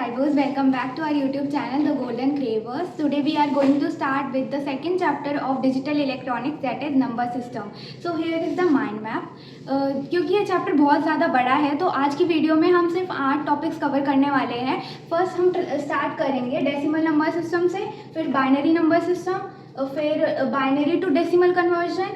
subscribers, welcome back to our YouTube channel The Golden Cravers. Today we are going to start with the second chapter of digital electronics, that is number system. So here is the mind map. क्योंकि ये chapter बहुत ज़्यादा बड़ा है तो आज की video में हम सिर्फ 8 टॉपिक्स कवर करने वाले हैं. फर्स्ट हम स्टार्ट करेंगे डेसिमल नंबर सिस्टम से, फिर बाइनरी नंबर सिस्टम, फिर binary to decimal conversion,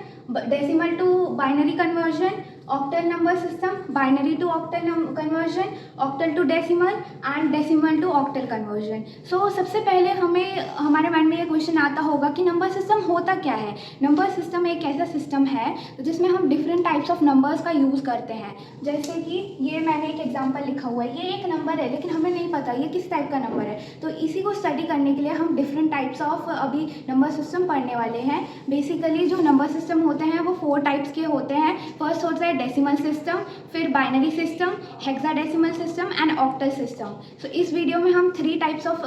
decimal to binary conversion, octal number system, binary to octal conversion, octal to decimal and decimal to octal conversion. So सबसे पहले हमें हमारे mind में ये question आता होगा कि नंबर सिस्टम होता क्या है. नंबर सिस्टम एक ऐसा सिस्टम है जिसमें हम डिफरेंट टाइप्स ऑफ नंबर्स का यूज़ करते हैं. जैसे कि ये मैंने एक एग्जांपल लिखा हुआ है, ये एक नंबर है लेकिन हमें नहीं पता ये किस टाइप का नंबर है. तो इसी को स्टडी करने के लिए हम डिफरेंट टाइप्स ऑफ अभी नंबर सिस्टम पढ़ने वाले हैं. बेसिकली जो नंबर सिस्टम होते हैं वो 4 टाइप्स के होते हैं. फर्स्ट होता है डेसिमल सिस्टम, फिर binary system, hexadecimal system and octal system. So इस वीडियो में हम 3 टाइप्स ऑफ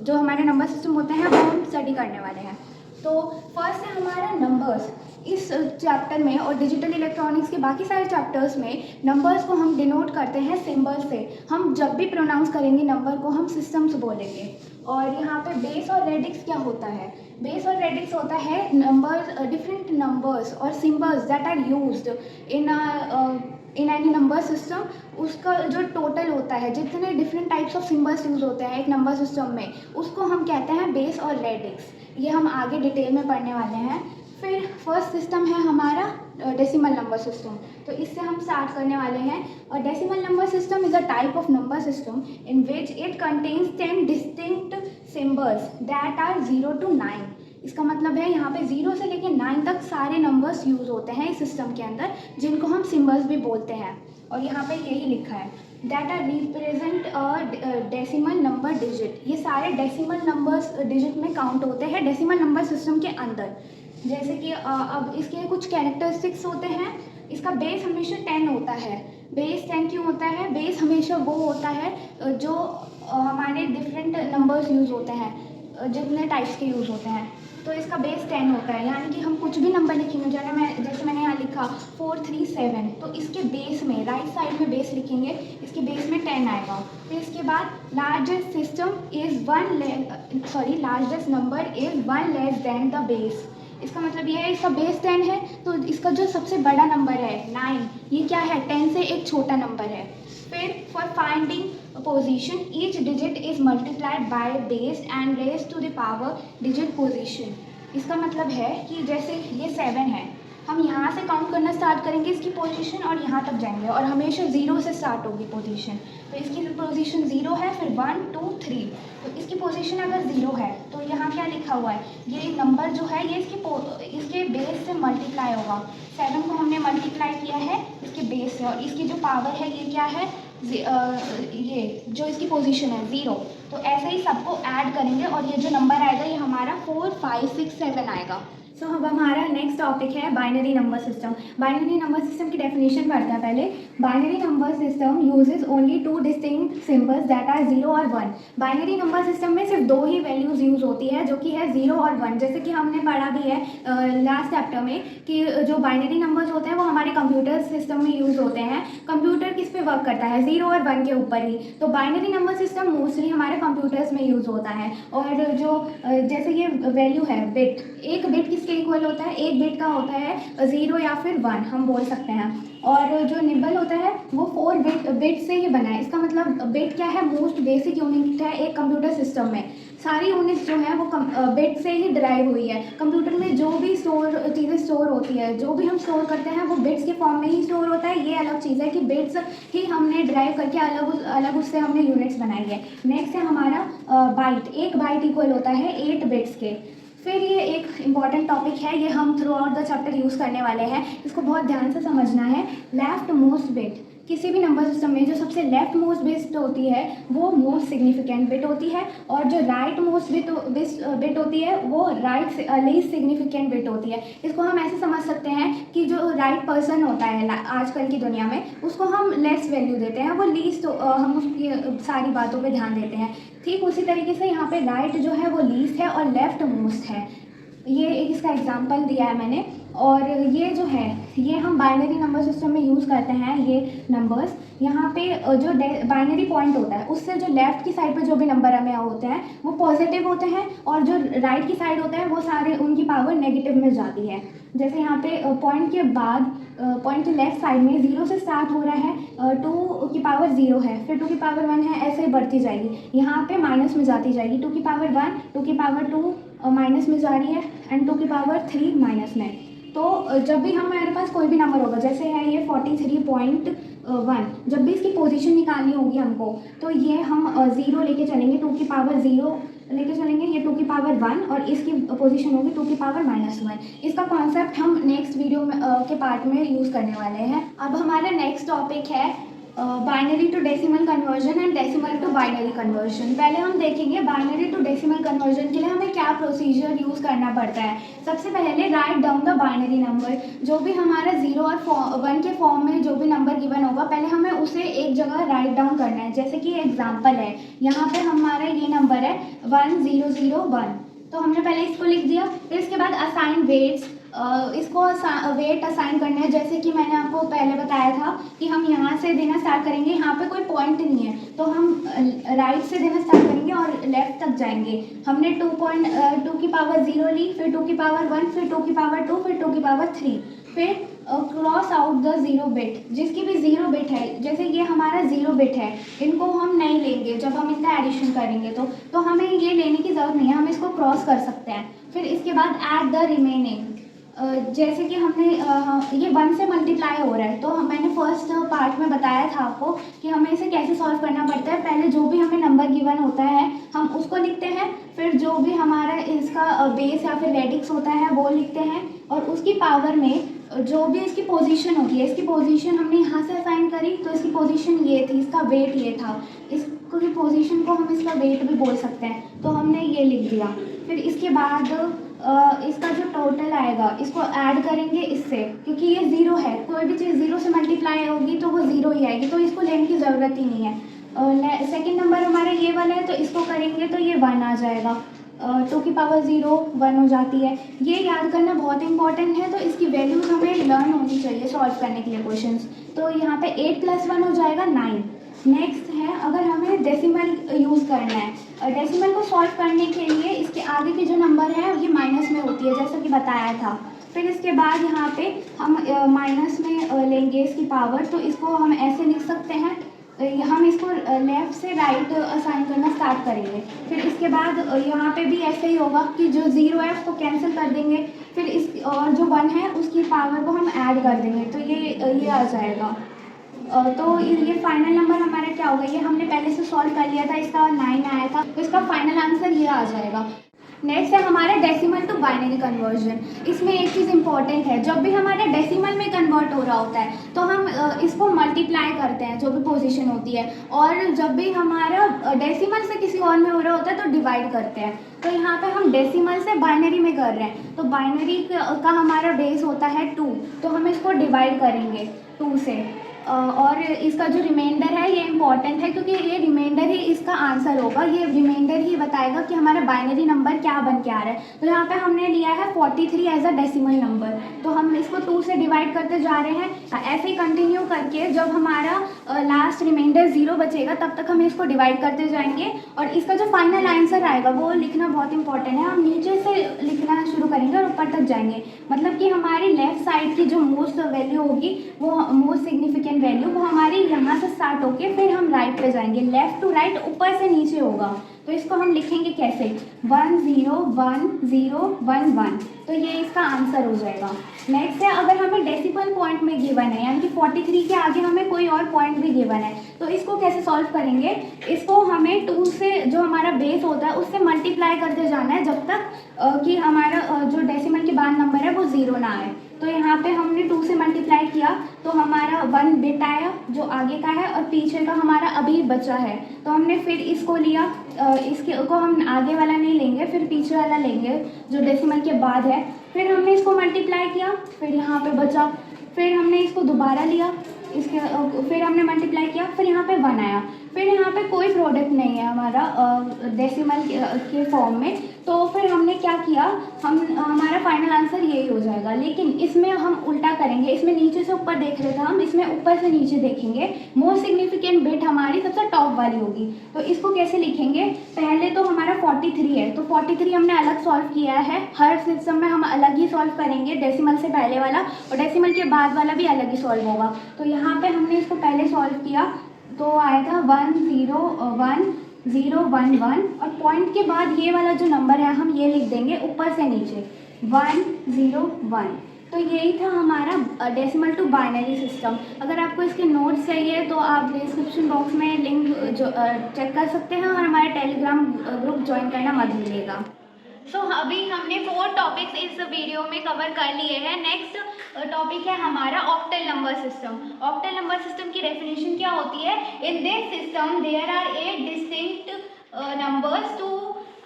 जो हमारे नंबर सिस्टम होते हैं वो हम स्टडी करने वाले हैं. तो फर्स्ट है हमारा नंबर्स. इस चैप्टर में और डिजिटल इलेक्ट्रॉनिक्स के बाकी सारे चैप्टर्स में नंबर्स को हम डिनोट करते हैं सिंबल से. हम जब भी प्रोनाउंस करेंगे नंबर को हम सिस्टम्स बोलेंगे. और यहाँ पे बेस और रेडिक्स क्या होता है? बेस और रेडिक्स होता है नंबर्स, डिफरेंट नंबर्स और symbols that are used in any number system. उसका जो टोटल होता है, जितने different types of symbols use होते हैं एक नंबर सिस्टम में, उसको हम कहते हैं बेस और रेडिक्स. ये हम आगे डिटेल में पढ़ने वाले हैं. फिर फर्स्ट सिस्टम है हमारा डेसिमल नंबर सिस्टम. तो इससे हम स्टार्ट करने वाले हैं. और decimal number system is a type of number system in which it contains 10 distinct symbols that are 0 to 9. इसका मतलब है यहाँ पे 0 से लेकर 9 तक सारे नंबर्स यूज़ होते हैं इस सिस्टम के अंदर, जिनको हम सिंबल्स भी बोलते हैं. और यहाँ पे यही लिखा है that are represent decimal number digit. ये सारे डेसिमल नंबर्स डिजिट में काउंट होते हैं डेसिमल नंबर सिस्टम के अंदर. जैसे कि अब इसके कुछ कैरेक्टरिस्टिक्स होते हैं. इसका बेस हमेशा 10 होता है. बेस 10 क्यों होता है? बेस हमेशा वो होता है जो हमारे डिफरेंट नंबर्स यूज़ होते हैं, जितने टाइप्स के यूज़ होते हैं. तो इसका बेस 10 होता है. यानी कि हम कुछ भी नंबर लिखेंगे, जैसे मैंने यहाँ लिखा 437, तो इसके बेस में राइट साइड में बेस लिखेंगे, इसके बेस में 10 आएगा. फिर इसके बाद largest number is 1 less than the base. इसका मतलब ये है इसका बेस 10 है तो इसका जो सबसे बड़ा नंबर है 9, ये क्या है? 10 से एक छोटा नंबर है. फिर for finding position each digit is multiplied by base and raise to the power digit position. इसका मतलब है कि जैसे ये 7 है, हम यहाँ से काउंट करना स्टार्ट करेंगे इसकी पोजीशन और यहाँ तक जाएंगे और हमेशा 0 से स्टार्ट होगी पोजीशन. तो इसकी पोजीशन 0 है, फिर 1 2 3. तो इसकी पोजीशन अगर 0 है तो यहाँ क्या लिखा हुआ है? ये नंबर जो है ये इसके बेस से मल्टीप्लाई होगा. 7 को हमने मल्टीप्लाई किया है इसके बेस से, और इसकी जो पावर है ये क्या है? ये जो इसकी पोजीशन है 0. तो ऐसे ही सबको ऐड करेंगे और ये जो नंबर आएगा ये हमारा 4 5 6 7 आएगा. सो अब हमारा नेक्स्ट टॉपिक है binary number system. Binary number system की डेफिनेशन पढ़ते हैं पहले. Binary number system uses only 2 distinct symbols that are 0 और 1. बाइनरी नंबर सिस्टम में सिर्फ 2 ही वैल्यूज़ यूज़ होती है, जो कि है 0 और 1. जैसे कि हमने पढ़ा भी है लास्ट चैप्टर में कि जो बाइनरी नंबर्स होते हैं वो हमारे कंप्यूटर सिस्टम में यूज़ होते हैं. कंप्यूटर किस पे वर्क करता है? 0 और 1 के ऊपर ही. तो बाइनरी नंबर सिस्टम मोस्टली हमारे कंप्यूटर्स में यूज़ होता है. और जो जैसे ये वैल्यू है बिट, एक बिट किसके इक्वल होता है? एक बिट का होता है 0 या फिर 1 हम बोल सकते हैं. और जो निबल होता है वो 4 बिट से ही बना है. इसका मतलब बिट क्या है? मोस्ट बेसिक यूनिट है एक कंप्यूटर सिस्टम में. सारी यूनिट्स जो है वो बिट से ही ड्राइव हुई है. कंप्यूटर में जो भी चीज़ें स्टोर होती है, जो भी हम स्टोर करते हैं वो बिट्स के फॉर्म में ही स्टोर होता है. ये अलग चीज़ है कि बिट्स ही हमने ड्राइव करके अलग उससे हमने यूनिट्स बनाई है. नेक्स्ट है हमारा बाइट. एक बाइट इक्वल होता है 8 बिट्स के. फिर ये एक इम्पॉर्टेंट टॉपिक है, ये हम through out the chapter use करने वाले हैं. इसको बहुत ध्यान से समझना है. Left most bit. किसी भी नंबर सिस्टम में जो सबसे लेफ्ट मोस्ट बिट होती है वो मोस्ट सिग्निफिकेंट बिट होती है, और जो राइट मोस्ट बिट होती है वो लीस्ट सिग्निफिकेंट बिट होती है. इसको हम ऐसे समझ सकते हैं कि जो राइट पर्सन होता है आजकल की दुनिया में, उसको हम लेस वैल्यू देते हैं, वो लीस्ट हम उसकी सारी बातों पे ध्यान देते हैं. ठीक उसी तरीके से यहाँ पे राइट जो है वो लीस्ट है और लेफ्ट मोस्ट है. ये एक इसका एग्जांपल दिया है मैंने. और ये जो है ये हम बाइनरी नंबर सिस्टम में यूज़ करते हैं। ये नंबर्स यहाँ पे जो बाइनरी पॉइंट होता है उससे जो लेफ़्ट की साइड पे जो भी नंबर हमें होते हैं वो पॉजिटिव होते हैं, और जो राइट की साइड होता है वो सारे उनकी पावर नेगेटिव में जाती है। जैसे यहाँ पे पॉइंट के बाद पॉइंट के लेफ्ट साइड में 0 से स्टार्ट हो रहा है, 2 की पावर 0 है, फिर 2 की पावर 1 है, ऐसे ही बढ़ती जाएगी। यहाँ पे माइनस में जाती जाएगी, 2 की पावर 1, 2 की पावर 2 माइनस में जा रही है, एंड 2 की पावर 3 माइनस में। तो जब भी हमारे पास कोई भी नंबर होगा, जैसे है ये 43.1, जब भी इसकी पोजीशन निकालनी होगी हमको, तो ये हम 0 लेके चलेंगे, 2 की पावर 0 लेके चलेंगे, ये 2 की पावर 1, और इसकी पोजीशन होगी 2 की पावर -1। इसका कॉन्सेप्ट हम नेक्स्ट वीडियो में के पार्ट में यूज़ करने वाले हैं। अब हमारा नेक्स्ट टॉपिक है binary to decimal conversion and decimal to binary conversion. पहले हम देखेंगे बाइनरी टू डेसिमल कन्वर्जन के लिए हमें क्या प्रोसीजर यूज़ करना पड़ता है। सबसे पहले write down the binary number. जो भी हमारा 0 और 1 के फॉर्म में जो भी नंबर गिवन होगा, पहले हमें उसे एक जगह राइट डाउन करना है। जैसे कि एग्जाम्पल है, यहाँ पे हमारा ये नंबर है 1001, तो हमने पहले इसको लिख दिया। फिर इसके बाद असाइन वेट्स, इसको वेट असाइन करना है। जैसे कि मैंने आपको पहले बताया था कि हम यहाँ से देना स्टार्ट करेंगे, यहाँ पे कोई पॉइंट नहीं है, तो हम राइट से देना स्टार्ट करेंगे और लेफ्ट तक जाएंगे। हमने 2 की पावर 0 ली, फिर 2 की पावर 1, फिर 2 की पावर 2, फिर 2 की पावर 3, फिर क्रॉस आउट द 0 बिट। जिसकी भी 0 बिट है, जैसे ये हमारा 0 बिट है, इनको हम नहीं लेंगे जब हम इनका एडिशन करेंगे, तो हमें ये लेने की ज़रूरत नहीं है, हम इसको क्रॉस कर सकते हैं। फिर इसके बाद ऐड द रिमेनिंग। जैसे कि हमने ये 1 से मल्टीप्लाई हो रहा है, तो मैंने फर्स्ट पार्ट में बताया था आपको कि हमें इसे कैसे सॉल्व करना पड़ता है। पहले जो भी हमें नंबर गिवन होता है हम उसको लिखते हैं, फिर जो भी हमारा इसका बेस या फिर रेडिक्स होता है वो लिखते हैं, और उसकी पावर में जो भी इसकी पोजीशन होती है, इसकी पोजीशन हमने यहाँ से असाइन करी, तो इसकी पोजीशन ये थी, इसका वेट ये था, इसकी पोजीशन को हम इसका वेट भी बोल सकते हैं, तो हमने ये लिख दिया। फिर इसके बाद इसका जो टोटल आएगा इसको ऐड करेंगे इससे, क्योंकि ये 0 है, कोई भी चीज़ 0 से मल्टीप्लाई होगी तो वो 0 ही आएगी, तो इसको लेने की ज़रूरत ही नहीं है। सेकंड नंबर हमारा ये वाला है, तो इसको करेंगे तो ये 1 आ जाएगा। 2 की पावर 0 1 हो जाती है। ये याद करना बहुत इंपॉर्टेंट है, तो इसकी वैल्यूज हमें लर्न होनी चाहिए सॉल्व करने के लिए क्वेश्चंस। तो यहाँ पे 8 + 1 हो जाएगा 9। नेक्स्ट है, अगर हमें डेसिमल यूज़ करना है, डेसिमल को सॉल्व करने के लिए इसके आगे के जो नंबर है ये माइनस में होती है, जैसा कि बताया था। फिर इसके बाद यहाँ पे हम माइनस में लेंगे इसकी पावर, तो इसको हम ऐसे लिख सकते हैं। हम इसको लेफ़्ट से राइट असाइन करना स्टार्ट करेंगे। फिर इसके बाद यहाँ पे भी ऐसे ही होगा कि जो 0 है उसको कैंसिल कर देंगे, फिर इस और जो 1 है उसकी पावर को हम ऐड कर देंगे, तो ये आ जाएगा। तो ये फाइनल नंबर हमारा क्या होगा, ये हमने पहले से सॉल्व कर लिया था, इसका 9 आया था, तो इसका फाइनल आंसर ये आ जाएगा। नेक्स्ट है हमारा डेसिमल टू बाइनरी कन्वर्जन। इसमें एक चीज़ इंपॉर्टेंट है, जब भी हमारा डेसिमल में कन्वर्ट हो रहा होता है तो हम इसको मल्टीप्लाई करते हैं जो भी पोजीशन होती है, और जब भी हमारा डेसिमल से किसी और में हो रहा होता है तो डिवाइड करते हैं। तो यहाँ पे हम डेसिमल से बाइनरी में कर रहे हैं, तो बाइनरी का हमारा बेस होता है 2, तो हम इसको डिवाइड करेंगे 2 से। और इसका जो रिमाइंडर है ये इंपॉर्टेंट है, क्योंकि ये रिमाइंडर ही इसका आंसर होगा, ये रिमाइंडर ही बताएगा कि हमारा बाइनरी नंबर क्या बन के आ रहा है। तो यहाँ पे हमने लिया है 43 एज अ डेसिमल नंबर, तो हम इसको 2 से डिवाइड करते जा रहे हैं। ऐसे ही कंटिन्यू करके जब हमारा लास्ट रिमाइंडर 0 बचेगा तब तक हम इसको डिवाइड करते जाएंगे, और इसका जो फाइनल आंसर आएगा वो लिखना बहुत इंपॉर्टेंट है। हम नीचे से लिखना शुरू करेंगे और ऊपर तक जाएंगे, मतलब कि हमारी लेफ्ट साइड की जो मोस्ट वैल्यू होगी, वो मोस्ट सिग्निफिकेंट वैल्यू, वो हमारी यहाँ से स्टार्ट होके फिर हम राइट पे जाएंगे, लेफ्ट टू राइट, ऊपर से नीचे होगा। तो इसको हम लिखेंगे कैसे, 1 0 1 0 1 1, तो ये इसका आंसर हो जाएगा। नेक्स्ट है, अगर हमें डेसिमल पॉइंट में गिवन है, यानी कि 43 के आगे हमें कोई और पॉइंट भी गिवन है, तो इसको कैसे सॉल्व करेंगे। इसको हमें 2 से जो हमारा बेस होता है उससे मल्टीप्लाई करते जाना है, जब तक कि हमारा जो डेसिमल के बाद नंबर है वो 0 ना आए। तो यहाँ पे हमने 2 से मल्टीप्लाई किया तो हमारा 1 बिट आया जो आगे का है, और पीछे का हमारा अभी बचा है, तो हमने फिर इसको लिया। इसके को हम आगे वाला नहीं लेंगे, फिर पीछे वाला लेंगे जो डेसिमल के बाद है। फिर हमने इसको मल्टीप्लाई किया, फिर यहाँ पे बचा, फिर हमने इसको दोबारा लिया, इसके फिर हमने मल्टीप्लाई किया, फिर यहाँ पे 1 आया, फिर यहाँ पे कोई प्रोडक्ट नहीं है हमारा डेसिमल के फॉर्म में, तो फिर हमने क्या किया, हमारा फाइनल आंसर यही हो जाएगा। लेकिन इसमें हम उल्टा करेंगे, इसमें नीचे से ऊपर देख रहे थे हम, इसमें ऊपर से नीचे देखेंगे। मोस्ट सिग्निफिकेंट बिट हमारी सबसे टॉप वाली होगी। तो इसको कैसे लिखेंगे, पहले तो हमारा 43 है, तो 43 हमने अलग सॉल्व किया है। हर सिस्टम में हम अलग ही सॉल्व करेंगे, डेसिमल से पहले वाला और डेसिमल के बाद वाला भी अलग ही सॉल्व होगा। तो यहाँ पे हमने इसको पहले सॉल्व किया तो आया था 1011 और पॉइंट के बाद ये वाला जो नंबर है हम ये लिख देंगे ऊपर से नीचे 101। तो यही था हमारा डेसिमल टू बाइनरी सिस्टम। अगर आपको इसके नोट्स चाहिए तो आप डिस्क्रिप्शन बॉक्स में लिंक जो चेक कर सकते हैं और हमारे टेलीग्राम ग्रुप ज्वाइन करना मत भूलिएगा। सो अभी हमने 4 टॉपिक्स इस वीडियो में कवर कर लिए हैं। नेक्स्ट टॉपिक है हमारा octal number system. Octal number system की डेफिनेशन क्या होती है, in this system there are 8 distinct numbers to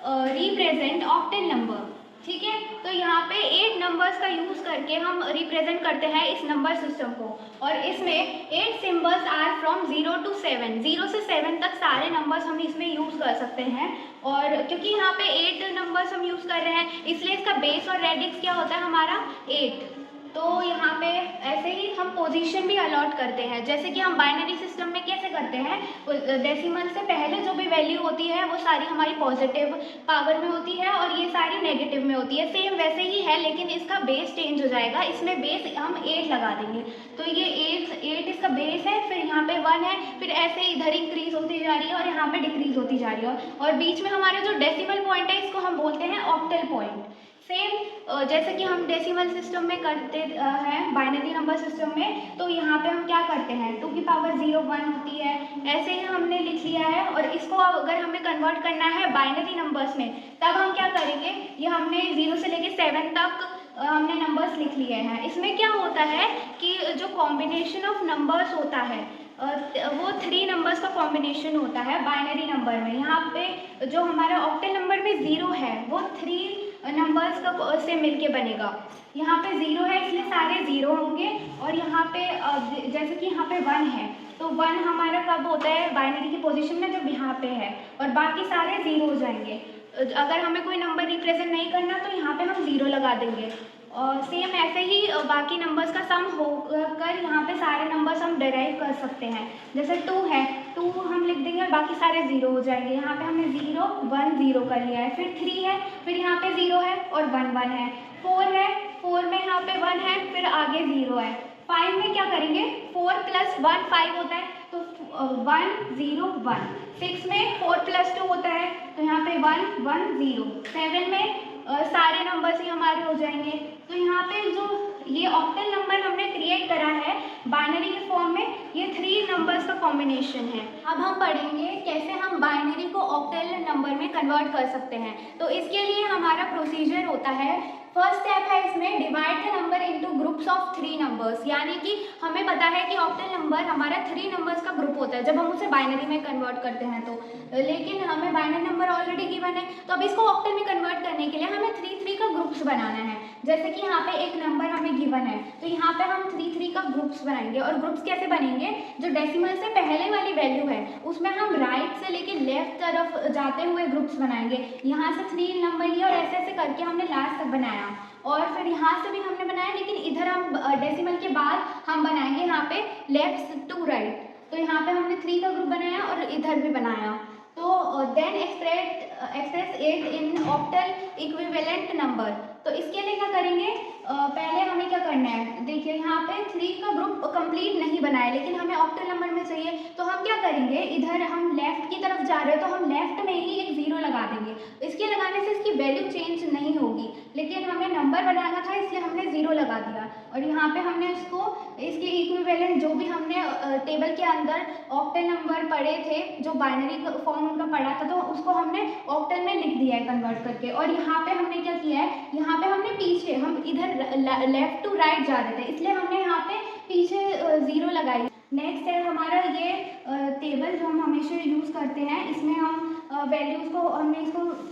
represent octal number. ठीक है, तो यहाँ पे 8 नंबर्स का यूज़ करके हम रिप्रेजेंट करते हैं इस नंबर सिस्टम को, और इसमें 8 सिम्बल्स आर फ्रॉम 0 to 7, 0 से 7 तक सारे नंबर्स हम इसमें यूज़ कर सकते हैं। और क्योंकि यहाँ पे 8 नंबर्स हम यूज़ कर रहे हैं इसलिए इसका बेस और रेडिक्स क्या होता है हमारा 8। तो यहाँ पे ऐसे ही हम पोजीशन भी अलॉट करते हैं, जैसे कि हम बाइनरी सिस्टम में कैसे करते हैं, डेसिमल से पहले जो भी वैल्यू होती है वो सारी हमारी पॉजिटिव पावर में होती है और ये सारी नेगेटिव में होती है। सेम वैसे ही है, लेकिन इसका बेस चेंज हो जाएगा, इसमें बेस हम 8 लगा देंगे। तो ये 8 इसका बेस है, फिर यहाँ पे 1 है, फिर ऐसे इधर इंक्रीज होती जा रही है और यहाँ पे डिक्रीज होती जा रही है। और बीच में हमारे जो डेसिमल पॉइंट है इसको हम बोलते हैं ऑक्टल पॉइंट। सेम जैसे कि हम डेसिमल सिस्टम में करते हैं बाइनरी नंबर सिस्टम में, तो यहाँ पे हम क्या करते हैं 2 की पावर 0 1 होती है, ऐसे ही हमने लिख लिया है। और इसको अगर हमें कन्वर्ट करना है बाइनरी नंबर्स में तब हम क्या करेंगे, ये हमने 0 से लेके 7 तक हमने नंबर्स लिख लिए हैं। इसमें क्या होता है कि जो कॉम्बिनेशन ऑफ नंबर्स होता है वो 3 नंबर्स का कॉम्बिनेशन होता है बाइनरी नंबर में। यहाँ पे जो हमारा ऑक्टल नंबर में 0 है वो 3 नंबर्स का से मिलके बनेगा। यहाँ पे 0 है इसलिए सारे 0 होंगे, और यहाँ पे जैसे कि यहाँ पे 1 है तो 1 हमारा कब होता है बाइनरी की पोजीशन में जब यहाँ पे है, और बाकी सारे 0 हो जाएंगे। अगर हमें कोई नंबर रिप्रेजेंट नहीं करना तो यहाँ पे हम 0 लगा देंगे। और सेम ऐसे ही बाकी नंबर्स का सम होकर यहाँ पे सारे नंबर्स हम डिराइव कर सकते हैं। जैसे 2 है, 2 हम लिख देंगे और बाकी सारे 0 हो जाएंगे। यहाँ पे हमने 0 1 0 कर लिया है, फिर 3 है, फिर यहाँ पे 0 है और 1 1 है। 4 है, 4 में यहाँ पे 1 है, फिर आगे 0 है। 5 में क्या करेंगे, 4 + 1 5 होता है, तो 1 0 1। 6 में 4 + 2 होता है, तो यहाँ पे 1 1 0। 7 में सारे नंबर्स ही हमारे हो जाएंगे। तो यहाँ पे जो ये ऑक्टल नंबर हमने क्रिएट करा है बाइनरी के फॉर्म में, ये 3 नंबर्स का कॉम्बिनेशन है। अब हम पढ़ेंगे कैसे हम बाइनरी को ऑक्टल नंबर में कन्वर्ट कर सकते हैं। तो इसके लिए हमारा प्रोसीजर होता है, फर्स्ट स्टेप है इसमें divide the number into groups of 3 numbers. यानी कि हमें पता है कि ऑक्टल नंबर हमारा 3 नंबर्स का ग्रुप होता है जब हम उसे बाइनरी में कन्वर्ट करते हैं तो, लेकिन हमें बाइनरी नंबर ऑलरेडी गिवन है, तो अब इसको ऑक्टल में कन्वर्ट करने के लिए हमें 3 3 का ग्रुप्स बनाना है। जैसे कि यहाँ पे एक नंबर हमें गिवन है तो यहाँ पे हम 3 3 का ग्रुप्स बनाएंगे। और ग्रुप्स कैसे बनेंगे, जो डेसिमल से पहले वाली वैल्यू है उसमें हम राइट से लेके लेफ्ट तरफ जाते हुए ग्रुप्स बनाएंगे। यहाँ से 3 नंबर लिए और ऐसे ऐसे करके हमने लास्ट तक बनाया, और फिर यहाँ से भी हमने बनाया, लेकिन इधर हम डेसिमल के बाद हम बनाएंगे यहाँ पे लेफ्ट टू राइट। तो यहाँ पे हमने 3 का ग्रुप बनाया और इधर भी बनाया। तो देन एक्सप्रेस 8 इन ऑक्टल इक्विवेलेंट नंबर। तो इसके लिए क्या करेंगे, पहले हमें क्या करना है, देखिए यहाँ पे 3 का ग्रुप कंप्लीट नहीं बनाया लेकिन हमें ऑक्टल नंबर में चाहिए, तो हम क्या करेंगे, इधर हम लेफ्ट की तरफ जा रहे हैं तो हम लेफ्ट में ही एक 0 लगा देंगे। इसके लगाने से इसकी वैल्यू चेंज नहीं होगी, लेकिन हमें नंबर बनाना था इसलिए हमने 0 लगा दिया। और यहाँ पे हमने इसके इक्विवेलेंट जो भी हमने टेबल के अंदर ऑक्टल नंबर पढ़े थे, जो बाइनरी फॉर्म उनका पढ़ा था, तो उसको हमने ऑक्टल में लिख दिया है कन्वर्ट करके। और यहाँ पे हमने क्या किया है, यहाँ पे हमने पीछे, हम इधर लेफ्ट टू राइट जा रहे थे इसलिए हमने यहाँ पे पीछे 0 लगाई। नेक्स्ट है हमारा ये टेबल जो हम हमेशा यूज़ करते हैं, इसमें हम वैल्यूज़ को, हमने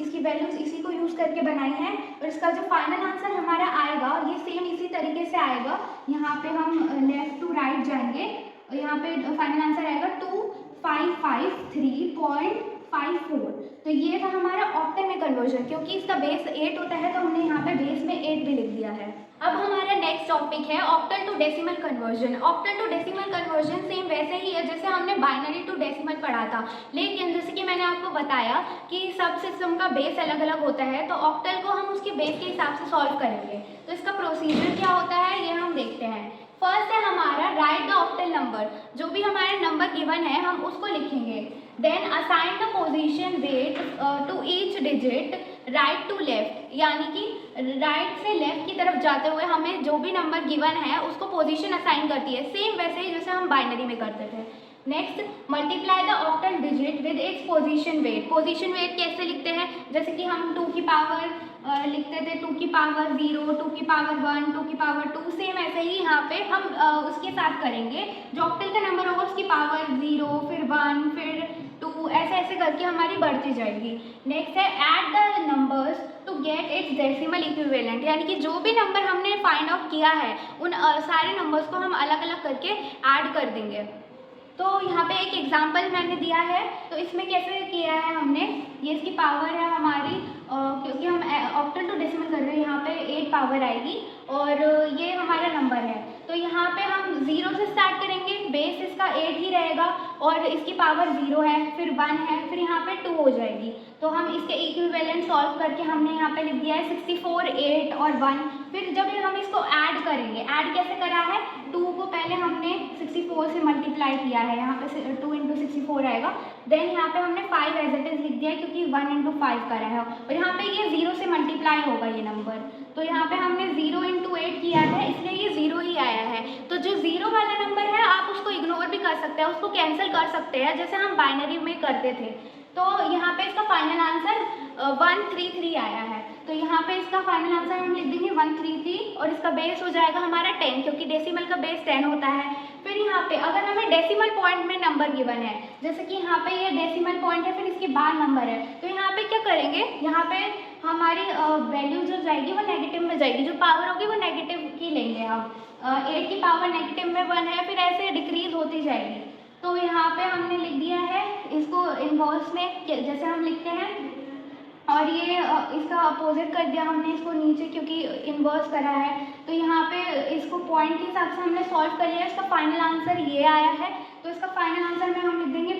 इसकी वैल्यूज़ इसी को यूज़ करके बनाई है। और इसका जो फाइनल आंसर हमारा आएगा ये सेम इसी तरीके से आएगा। यहाँ पे हम लेफ्ट टू राइट जाएंगे और यहाँ पे फाइनल आंसर आएगा 2 553.54। तो ये था हमारा ऑक्टल में कन्वर्जन। क्योंकि इसका बेस 8 होता है तो हमने यहाँ पे बेस में 8 भी लिख दिया है। अब हमारा नेक्स्ट टॉपिक है octal to decimal conversion. Octal to decimal conversion same वैसे ही है जैसे हमने बाइनरी टू डेसिमल पढ़ा था, लेकिन जैसे कि मैंने आपको बताया कि सब सिस्टम का बेस अलग अलग होता है, तो ऑक्टल को हम उसके बेस के हिसाब से सॉल्व करेंगे। तो इसका प्रोसीजर क्या होता है ये हम देखते हैं। फर्स्ट है हमारा राइट द ऑक्टल नंबर। जो भी हमारा नंबर गिवन है हम उसको लिखेंगे। Then assign the position weight to each digit right to left, यानी कि राइट से लेफ्ट की तरफ जाते हुए हमें जो भी नंबर गिवन है उसको पोजीशन असाइन करती है, सेम वैसे ही जैसे हम बाइनरी में करते थे। Next multiply the octal digit with its position weight. Position weight कैसे लिखते हैं, जैसे कि हम 2 की पावर लिखते थे 2 की पावर 0, 2 की पावर 1, 2 की पावर 2, सेम ऐसे ही यहाँ पे हम उसके साथ करेंगे। जो ऑक्टल का नंबर होगा उसकी पावर 0, फिर 1, फिर 2, ऐसे ऐसे करके हमारी बढ़ती जाएगी। नेक्स्ट है add the numbers to get its decimal equivalent, यानी कि जो भी नंबर हमने फाइंड आउट किया है उन सारे नंबर्स को हम अलग अलग करके ऐड कर देंगे। तो यहाँ पे एक एग्जांपल मैंने दिया है, तो इसमें कैसे किया है हमने, ये इसकी पावर है हमारी, क्योंकि हम ऑक्टल टू डेसिमल कर रहे हैं, यहाँ पे 8 पावर आएगी और ये हमारा नंबर है। तो यहाँ पे हम 0 से स्टार्ट करेंगे, बेस इसका 8 ही रहेगा और इसकी पावर 0 है, फिर 1 है, फिर यहाँ पे 2 हो जाएगी। तो हम इसके इक्विवेलेंट सॉल्व करके हमने यहाँ पे लिख दिया है 64, 8 और 1। फिर जब हम इसको ऐड करेंगे, ऐड कैसे करा है, 2 को पहले हमने 64 से मल्टीप्लाई किया है, यहाँ पे 2 × 64 आएगा। देन यहाँ पे हमने 5 एज इट इज लिख दिया है क्योंकि 1 × 5 करा है, और यहाँ पे ये 0 से मल्टीप्लाई होगा ये नंबर। तो यहाँ पे हमने 0 × 8 किया है, इसलिए ये 0 ही आया है। तो जो 0 वाला नंबर है आप उसको इग्नोर भी कर सकते हैं, उसको कैंसिल कर सकते हैं जैसे हम बाइनरी में करते थे। तो यहाँ पे इसका फाइनल आंसर 133 आया है। तो यहाँ पे इसका फाइनल आंसर हम लिख देंगे 133 और इसका बेस हो जाएगा हमारा 10, क्योंकि डेसिमल का बेस 10 होता है। फिर यहाँ पे अगर हमें डेसिमल पॉइंट में नंबर गिवन है, जैसे कि यहाँ पे ये डेसिमल पॉइंट है, फिर इसके बाद नंबर है, तो यहाँ पे क्या करेंगे, यहाँ पे हमारी वैल्यू जो जाएगी वो नेगेटिव में जाएगी, जो पावर होगी वो नेगेटिव की लेंगे हम। 8 की पावर नेगेटिव में 1 है, फिर ऐसे डिक्रीज होती जाएगी। तो यहाँ पे हमने लिख दिया है इसको इनवर्स में जैसे हम लिखते हैं, और ये इसका अपोजिट कर दिया हमने इसको नीचे, क्योंकि इनवर्स करा है। तो यहाँ पे इसको पॉइंट के हिसाब से हमने सॉल्व कर लिया, इसका फाइनल आंसर ये आया है। तो इसका फाइनल आंसर में हम लिख देंगे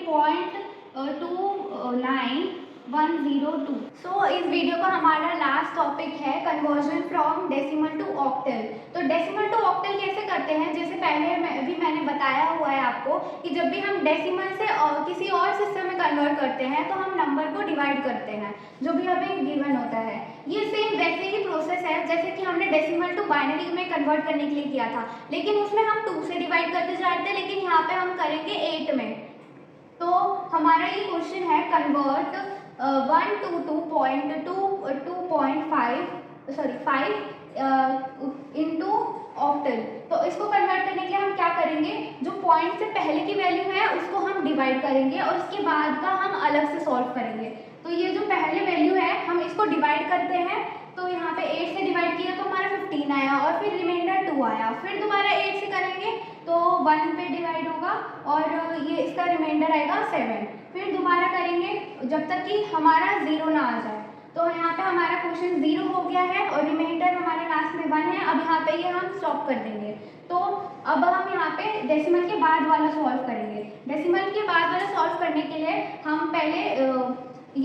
0.29102। सो इस वीडियो का हमारा लास्ट टॉपिक है conversion from decimal to octal. तो डेसिमल टू ऑक्टल कैसे करते हैं, जैसे पहले मैंने बताया हुआ है आपको कि जब भी हम डेसिमल से किसी और सिस्टम में कन्वर्ट करते हैं तो हम नंबर को डिवाइड करते हैं जो भी हमें गिवन होता है। ये सेम वैसे ही प्रोसेस है जैसे कि हमने डेसिमल टू बाइनरी में कन्वर्ट करने के लिए किया था, लेकिन उसमें हम 2 से डिवाइड करते जा रहे थे, लेकिन यहाँ पे हम करेंगे 8 में। तो हमारा ये क्वेश्चन है कन्वर्ट 5 इंटू ऑक्टल। तो इसको कन्वर्ट करने के लिए हम क्या करेंगे, जो पॉइंट से पहले की वैल्यू है उसको हम डिवाइड करेंगे और उसके बाद का हम अलग से सॉल्व करेंगे। तो ये जो पहले वैल्यू है हम इसको डिवाइड करते हैं, तो यहाँ पे 8 से डिवाइड किया तो हमारा 15 आया और फिर रिमाइंडर 2 आया, फिर दोबारा 8 से करेंगे तो 1 पे डिवाइड होगा और ये इसका रिमाइंडर आएगा 7, फिर दोबारा करेंगे जब तक कि हमारा 0 ना आ जाए। तो यहाँ पे हमारा क्वेश्चन 0 हो गया है और रिमाइंडर हमारा लास्ट में 1 है। अब यहाँ पे ये हम स्टॉप कर देंगे। तो अब हम यहाँ पे डेसिमल के बाद वाला सॉल्व करेंगे। डेसिमल के बाद वाला सॉल्व करने के लिए हम पहले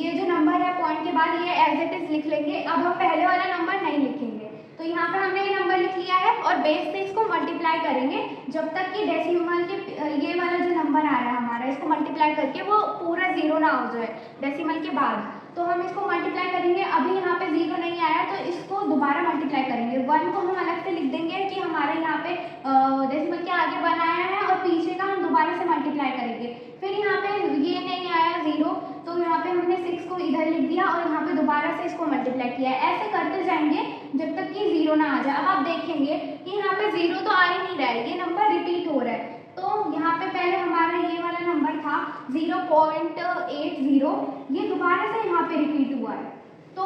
ये जो नंबर है पॉइंट के बाद ये एज इट इज लिख लेंगे। अब हम पहले वाला नंबर नहीं लिखेंगे, तो यहाँ पे हमने ये नंबर लिख लिया है और बेस से इसको मल्टीप्लाई करेंगे जब तक कि डेसिमल के ये वाला जो नंबर आ रहा है हमारा, इसको मल्टीप्लाई करके वो पूरा 0 ना हो जाए डेसिमल के बाद। तो हम इसको मल्टीप्लाई करेंगे, अभी यहाँ पे 0 नहीं आया तो इसको दोबारा मल्टीप्लाई करेंगे। 1 को हम अलग से लिख देंगे कि हमारे यहाँ पे डेसिमल के आगे 1 आया है और पीछे का हम दोबारा से मल्टीप्लाई करेंगे। फिर यहाँ पे ये नहीं आया 0, तो यहाँ पे हमने 6 को इधर लिख दिया और यहाँ पे दोबारा से इसको मल्टीप्लाई किया है। ऐसे करते जाएंगे जब तक कि 0 ना आ जाए। अब आप देखेंगे कि यहाँ पे 0 तो आ ही नहीं रहा है, ये नंबर रिपीट हो रहा है। तो यहाँ पे पहले हमारा ये वाला नंबर था 0.80, ये दोबारा से यहाँ पे रिपीट हुआ है। तो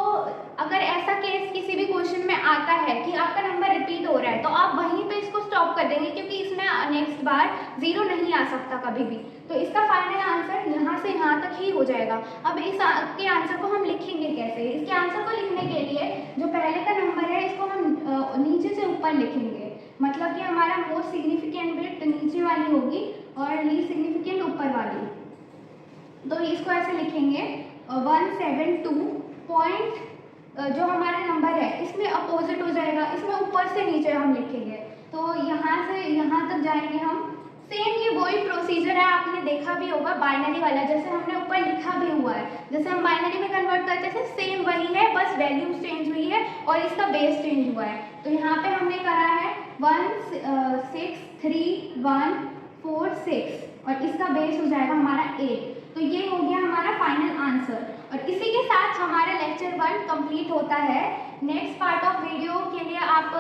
अगर ऐसा केस किसी भी क्वेश्चन में आता है कि आपका नंबर रिपीट हो रहा है, तो आप वहीं पे इसको स्टॉप कर देंगे, क्योंकि इसमें नेक्स्ट बार 0 नहीं आ सकता कभी भी। तो इसका फाइनल आंसर यहाँ से यहाँ तक ही हो जाएगा। अब इसके आंसर को हम लिखेंगे कैसे? इसके आंसर को लिखने के लिए जो पहले का नंबर है इसको हम नीचे से ऊपर लिखेंगे, मतलब कि हमारा मोस्ट सिग्निफिकेंट बिट नीचे वाली होगी और लीस्ट सिग्निफिकेंट ऊपर वाली। तो इसको ऐसे लिखेंगे 172 पॉइंट जो हमारा नंबर है इसमें अपोजिट हो जाएगा, इसमें ऊपर से नीचे हम लिखेंगे। तो यहाँ से यहाँ तक जाएंगे हम। सेम ये वही प्रोसीजर है, आपने देखा भी होगा बाइनरी वाला, जैसे हमने ऊपर लिखा भी हुआ है, जैसे हम बाइनरी में कन्वर्ट करते थे सेम वही है, बस वैल्यू चेंज हुई है और इसका बेस चेंज हुआ है। तो यहाँ पे हमने करा है 163,146 और इसका बेस हो जाएगा हमारा 8। तो ये हो गया हमारा फाइनल आंसर। और इसी के साथ हमारा लेक्चर 1 कंप्लीट होता है। नेक्स्ट पार्ट ऑफ वीडियो के लिए आप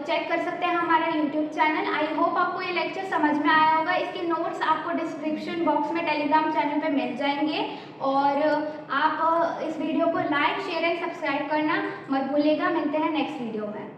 चेक कर सकते हैं हमारा यूट्यूब चैनल। आई होप आपको ये लेक्चर समझ में आया होगा। इसके नोट्स आपको डिस्क्रिप्शन बॉक्स में टेलीग्राम चैनल पे मिल जाएंगे। और आप इस वीडियो को लाइक, शेयर एंड सब्सक्राइब करना मत भूलिएगा। मिलते हैं नेक्स्ट वीडियो में।